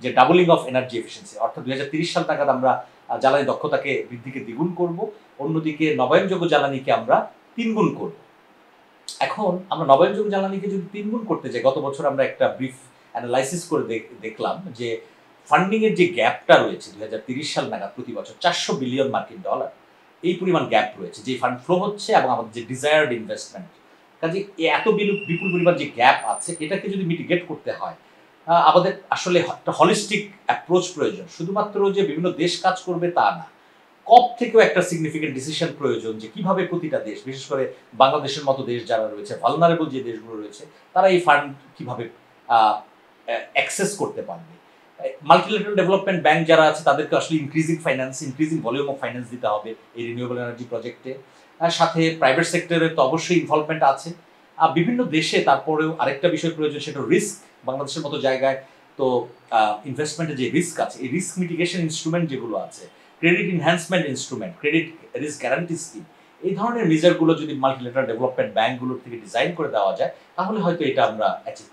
যে doubling of energy efficiency, অর্থাৎ 2030 সাল নাগাদ আমরা জ্বালানি দক্ষতাকে বৃদ্ধিকে দ্বিগুণ করব, অন্যদিকে নবায়নযোগ্য জ্বালানিকে আমরা 3 গুণ করব। এখন আমরা নবায়নযোগ্য জ্বালানিকে যদি 3 গুণ করতে যাই, গত বছর আমরা একটা ব্রিফ অ্যানালাইসিস করে দেখলাম যে ফান্ডিং এর যে গ্যাপটা রয়েছে 2030 সাল নাগাদ প্রতি বছর 400 বিলিয়ন মার্কিন ডলার, এই পরিমাণ গ্যাপ রয়েছে যে ফান্ড ফ্লো হচ্ছে এবং আমাদের যে ডিজায়ার্ড ইনভেস্টমেন্ট, কাজে এত বিপুল পরিমাণ যে গ্যাপ আছে এটাকে যদি মিটিগেট করতে হয় আমাদের আসলে একটা হলিস্টিক অ্যাপ্রোচ প্রয়োজন। শুধুমাত্র যে বিভিন্ন দেশ কাজ করবে তা না, কপ থেকেও একটা সিগনিফিকেন্ট ডিসিশন প্রয়োজন যে কিভাবে প্রতিটা দেশ, বিশেষ করে বাংলাদেশের মতো দেশ যারা রয়েছে, ভালনারেবল যে দেশগুলো রয়েছে, তারা এই ফান্ড কিভাবে অ্যাক্সেস করতে পারবে। মাল্টিলেটারাল ডেভেলপমেন্ট ব্যাংক যারা আছে তাদেরকে আসলে ইনক্রিজিং ভলিউম অফ ফাইন্যান্স দিতে হবে এই রিনিউয়েবল এনার্জি প্রজেক্টে। সাথে প্রাইভেট সেক্টরের তো অবশ্যই ইনভলভমেন্ট আছে। বিভিন্ন দেশে তারপরেও আরেকটা বিষয় প্রয়োজন, সেটা রিস্ক। বাংলাদেশের মতো জায়গায় তো ইনভেস্টমেন্টের যে রিস্ক আছে, এই রিস্ক মিটিগেশন ইনস্ট্রুমেন্ট যেগুলো আছে, credit enhancement instrument, credit risk guarantee scheme, এই ধরনের মেজারগুলো যদি মাল্টিলেটারাল ডেভেলপমেন্ট ব্যাংকগুলোর থেকে ডিজাইন করে দেওয়া যায় তাহলে হয়তো এটা আমরা অ্যাচিভ